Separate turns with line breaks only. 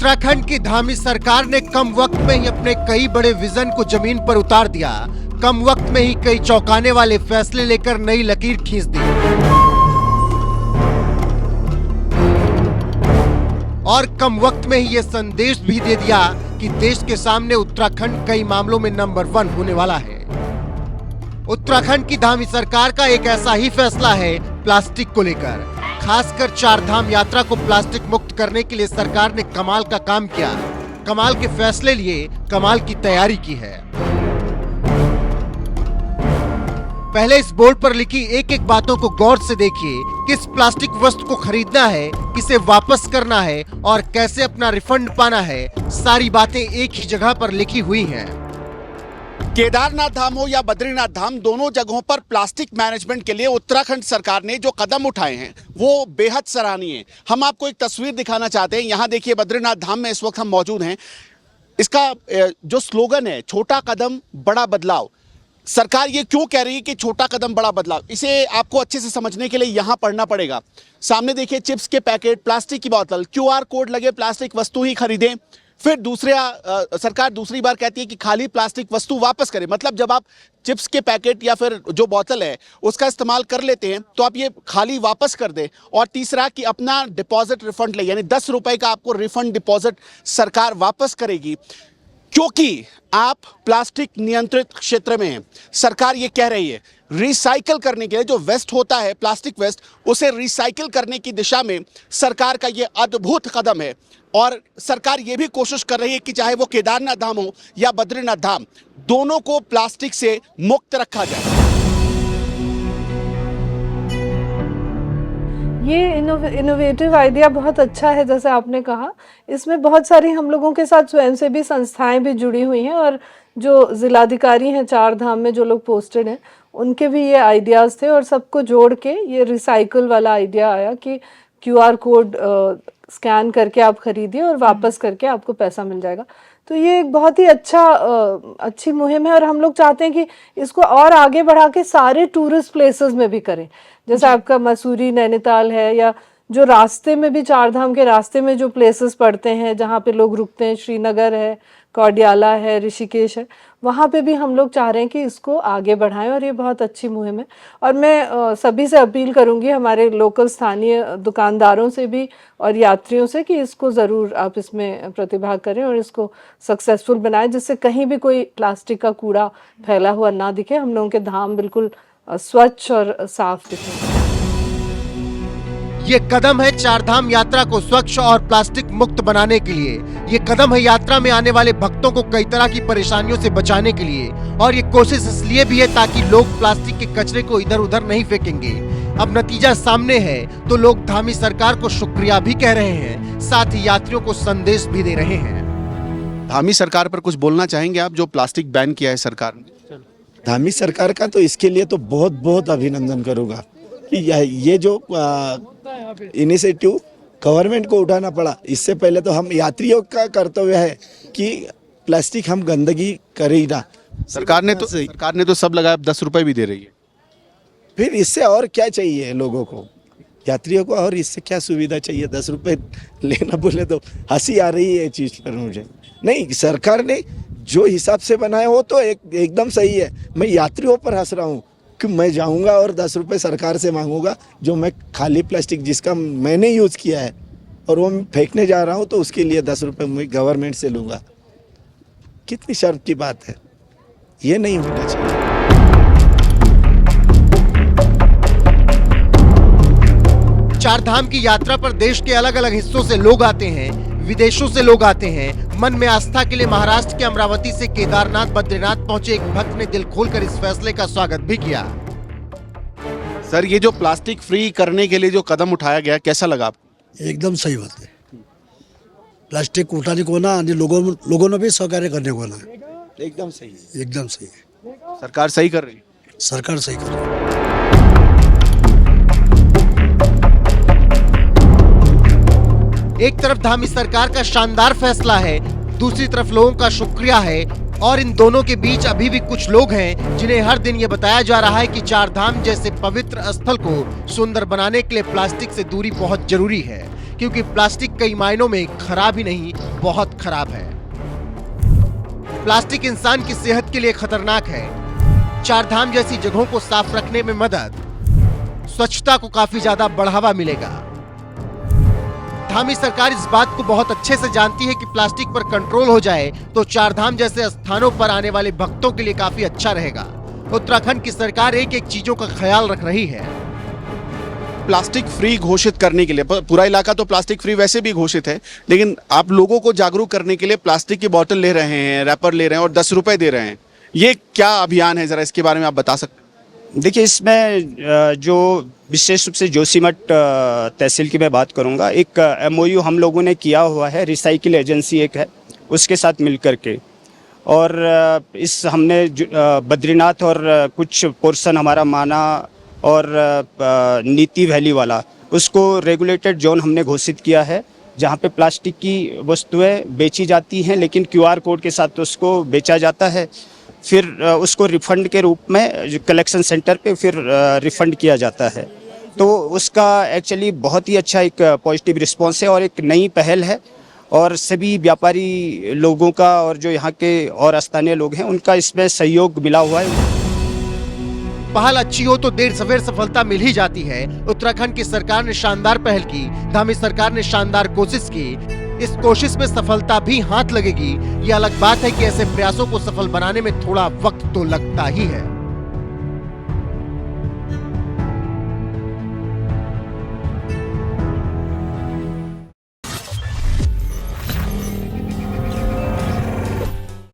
उत्तराखंड की धामी सरकार ने कम वक्त में ही अपने कई बड़े विजन को जमीन पर उतार दिया। कम वक्त में ही कई चौंकाने वाले फैसले लेकर नई लकीर खींच दी और कम वक्त में ही ये संदेश भी दे दिया कि देश के सामने उत्तराखंड कई मामलों में नंबर 1 होने वाला है। उत्तराखंड की धामी सरकार का एक ऐसा ही फैसला है प्लास्टिक को लेकर। खासकर चारधाम यात्रा को प्लास्टिक मुक्त करने के लिए सरकार ने कमाल का काम किया, कमाल के फैसले लिए, कमाल की तैयारी की है। पहले इस बोर्ड पर लिखी एक एक बातों को गौर से देखिए। किस प्लास्टिक वस्तु को खरीदना है, किसे वापस करना है और कैसे अपना रिफंड पाना है, सारी बातें एक ही जगह पर लिखी हुई हैं।
केदारनाथ धाम हो या बद्रीनाथ धाम, दोनों जगहों पर प्लास्टिक मैनेजमेंट के लिए उत्तराखंड सरकार ने जो कदम उठाए हैं वो बेहद सराहनीय है। हम आपको एक तस्वीर दिखाना चाहते हैं। यहाँ देखिए, बद्रीनाथ धाम में इस वक्त हम मौजूद हैं। इसका जो स्लोगन है, छोटा कदम बड़ा बदलाव। सरकार ये क्यों कह रही है कि छोटा कदम बड़ा बदलाव, इसे आपको अच्छे से समझने के लिए यहाँ पढ़ना पड़ेगा। सामने देखिए, चिप्स के पैकेट, प्लास्टिक की बोतल, QR कोड लगे प्लास्टिक वस्तु ही खरीदें। फिर सरकार दूसरी बार कहती है कि खाली प्लास्टिक वस्तु वापस करें। मतलब जब आप चिप्स के पैकेट या फिर जो बोतल है उसका इस्तेमाल कर लेते हैं तो आप ये खाली वापस कर दें। और तीसरा कि अपना डिपॉजिट रिफंड ले, यानी 10 रुपए का आपको रिफंड डिपॉजिट सरकार वापस करेगी, क्योंकि आप प्लास्टिक नियंत्रित क्षेत्र में हैं। सरकार ये कह रही है रिसाइकल करने के लिए, जो वेस्ट होता है प्लास्टिक वेस्ट, उसे रिसाइकल करने की दिशा में सरकार का ये अद्भुत कदम है। और सरकार ये भी कोशिश कर रही है कि चाहे वो केदारनाथ धाम हो या बद्रीनाथ धाम, दोनों को प्लास्टिक से मुक्त रखा जाए।
ये इनोवेटिव आइडिया बहुत अच्छा है। जैसे आपने कहा, इसमें बहुत सारी हम लोगों के साथ स्वयंसेवी संस्थाएं भी जुड़ी हुई हैं और जो जिलाधिकारी हैं चार धाम में, जो लोग पोस्टेड हैं, उनके भी ये आइडियाज़ थे और सबको जोड़ के ये रिसाइकल वाला आइडिया आया कि QR कोड स्कैन करके आप खरीदिए और वापस करके आपको पैसा मिल जाएगा। तो ये एक बहुत ही अच्छी मुहिम है और हम लोग चाहते हैं कि इसको और आगे बढ़ा के सारे टूरिस्ट प्लेसेस में भी करें। जैसे आपका मसूरी, नैनीताल है, या जो रास्ते में भी चारधाम के रास्ते में जो प्लेसेस पड़ते हैं जहाँ पे लोग रुकते हैं, श्रीनगर है, कौडियाला है, ऋषिकेश है, वहाँ पे भी हम लोग चाह रहे हैं कि इसको आगे बढ़ाएं और ये बहुत अच्छी मुहिम है। और मैं सभी से अपील करूँगी, हमारे लोकल स्थानीय दुकानदारों से भी और यात्रियों से, कि इसको ज़रूर आप इसमें प्रतिभाग करें और इसको सक्सेसफुल बनाएं, जिससे कहीं भी कोई प्लास्टिक का कूड़ा फैला हुआ ना दिखे, हम लोगों के धाम बिल्कुल स्वच्छ और साफ दिखे।
ये कदम है चारधाम यात्रा को स्वच्छ और प्लास्टिक मुक्त बनाने के लिए। ये कदम है यात्रा में आने वाले भक्तों को कई तरह की परेशानियों से बचाने के लिए। और ये कोशिश इसलिए भी है ताकि लोग प्लास्टिक के कचरे को इधर उधर नहीं फेंकेंगे। अब नतीजा सामने है तो लोग धामी सरकार को शुक्रिया भी कह रहे हैं, साथ ही यात्रियों को संदेश भी दे रहे हैं।
धामी सरकार पर कुछ बोलना चाहेंगे आप, जो प्लास्टिक बैन किया है सरकार ने?
धामी सरकार का तो इसके लिए तो बहुत बहुत अभिनंदन करूँगा कि ये जो इनिशिएटिव गवर्नमेंट को उठाना पड़ा। इससे पहले तो हम यात्रियों का कर्तव्य है कि प्लास्टिक हम गंदगी करें ही ना।
सरकार ने तो सब लगाया, 10 रुपए भी दे रही है।
फिर इससे और क्या चाहिए लोगों को, यात्रियों को, और इससे क्या सुविधा चाहिए? 10 रुपए लेना बोले तो हंसी आ रही है चीज पर मुझे। नहीं, सरकार ने जो हिसाब से बनाया वो तो एकदम सही है। मैं यात्रियों पर हंस रहा हूँ कि मैं जाऊंगा और 10 रुपए सरकार से मांगूंगा, जो मैं खाली प्लास्टिक जिसका मैंने यूज़ किया है और वो मैं फेंकने जा रहा हूँ, तो उसके लिए 10 रुपए मैं गवर्नमेंट से लूँगा। कितनी शर्म की बात है, ये नहीं होना चाहिए।
चारधाम की यात्रा पर देश के अलग अलग हिस्सों से लोग आते हैं, विदेशों से लोग आते हैं। मन में आस्था के लिए महाराष्ट्र के अमरावती से केदारनाथ बद्रीनाथ पहुंचे एक भक्त ने दिल खोलकर इस फैसले का स्वागत भी किया।
सर, ये जो प्लास्टिक फ्री करने के लिए जो कदम उठाया गया, कैसा लगा आपको?
एकदम सही बात है। प्लास्टिक उठाने को ना, लोगों ने भी सहकार्य करने को ना,
एकदम सही है,
एकदम सही है।
सरकार सही कर रही है।
सरकार सही कर रही है।
एक तरफ धामी सरकार का शानदार फैसला है, दूसरी तरफ लोगों का शुक्रिया है। और इन दोनों के बीच अभी भी कुछ लोग हैं जिन्हें हर दिन ये बताया जा रहा है कि चारधाम जैसे पवित्र स्थल को सुंदर बनाने के लिए प्लास्टिक से दूरी बहुत जरूरी है। क्योंकि प्लास्टिक कई मायनों में खराब ही नहीं, बहुत खराब है। प्लास्टिक इंसान की सेहत के लिए खतरनाक है। चार धाम जैसी जगहों को साफ रखने में मदद, स्वच्छता को काफी ज्यादा बढ़ावा मिलेगा। धामी सरकार इस बात को बहुत अच्छे से जानती है कि प्लास्टिक पर कंट्रोल हो जाए तो चार धाम जैसे स्थानों पर आने वाले भक्तों के लिए काफी अच्छा रहेगा। उत्तराखंड की सरकार एक एक चीजों का ख्याल रख रही है।
प्लास्टिक फ्री घोषित करने के लिए, पूरा इलाका तो प्लास्टिक फ्री वैसे भी घोषित है, लेकिन आप लोगों को जागरूक करने के लिए प्लास्टिक की बोतल ले रहे हैं, रैपर ले रहे हैं और 10 रुपए दे रहे हैं। ये क्या अभियान है, जरा इसके बारे में आप बता सकते हैं?
देखिए, इसमें जो विशेष रूप से जोशीमठ तहसील की मैं बात करूंगा, एक MOU हम लोगों ने किया हुआ है, रिसाइकिल एजेंसी एक है उसके साथ मिलकर के, और इस हमने बद्रीनाथ और कुछ पोर्शन हमारा माना और नीति वैली वाला, उसको रेगुलेटेड जोन हमने घोषित किया है, जहाँ पे प्लास्टिक की वस्तुएं बेची जाती हैं लेकिन QR कोड के साथ उसको बेचा जाता है, फिर उसको रिफंड के रूप में कलेक्शन सेंटर पे फिर रिफंड किया जाता है। तो उसका एक्चुअली बहुत ही अच्छा एक पॉजिटिव रिस्पॉन्स है और एक नई पहल है, और सभी व्यापारी लोगों का और जो यहाँ के और स्थानीय लोग हैं उनका इसमें सहयोग मिला हुआ है।
पहल अच्छी हो तो देर सवेर सफलता मिल ही जाती है। उत्तराखंड की सरकार ने शानदार पहल की, धामी सरकार ने शानदार कोशिश की। इस कोशिश में सफलता भी हाथ लगेगी, ये अलग बात है कि ऐसे प्रयासों को सफल बनाने में थोड़ा वक्त तो लगता ही है।